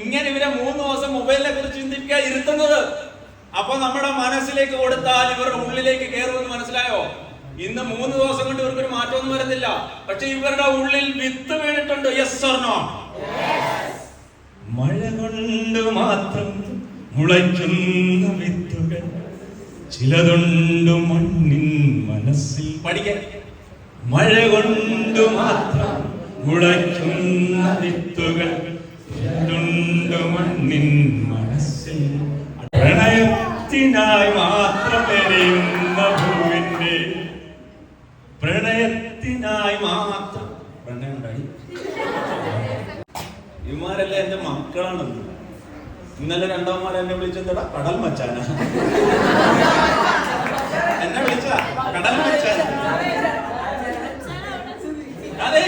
ഇങ്ങനെ ഇവരെ 3 ദിവസം മൊബൈലിനെ കുറിച്ച് ചിന്തിക്കാൻ ഇരുത്തുന്നത്. അപ്പൊ നമ്മുടെ മനസ്സിലേക്ക് കൊടുത്താൽ ഇവരുടെ ഉള്ളിലേക്ക് കയറുമെന്ന് മനസ്സിലായോ? ഇന്ന് 3 ദിവസം കൊണ്ട് ഇവർക്കൊരു മാറ്റമൊന്നും വരുന്നില്ല. പക്ഷെ ഇവരുടെ ഉള്ളിൽ വിത്ത് വീണിട്ടുണ്ട്. Yes or no? മഴ കൊണ്ട് മാത്രം മുളയ്ക്കുന്ന വിത്തുകൾ ചിലതുണ്ട് മണ്ണിൻ മനസ്സിൽ. പഠിക്കാൻ. മഴ കൊണ്ട് മാത്രം മുളയ്ക്കുന്ന വിത്തുകൾ ചിലതുണ്ട് മണ്ണിൻ മനസ്സിൽ. പ്രണയത്തിനായി മാത്രം എരിയുന്ന ഭൂവിന്റെ പ്രണയത്തിനായി മാത്രം പ്രണയം ഉണ്ടായി. ഇവന്മാരല്ല എന്റെ മക്കളാണെന്ന്. ഇന്നലെ രണ്ടാമന്മാർ എന്നെ വിളിച്ചെന്താ? കടൽ മച്ചാന. എന്നെ വിളിച്ച കടൽ മച്ചാന. അതെ,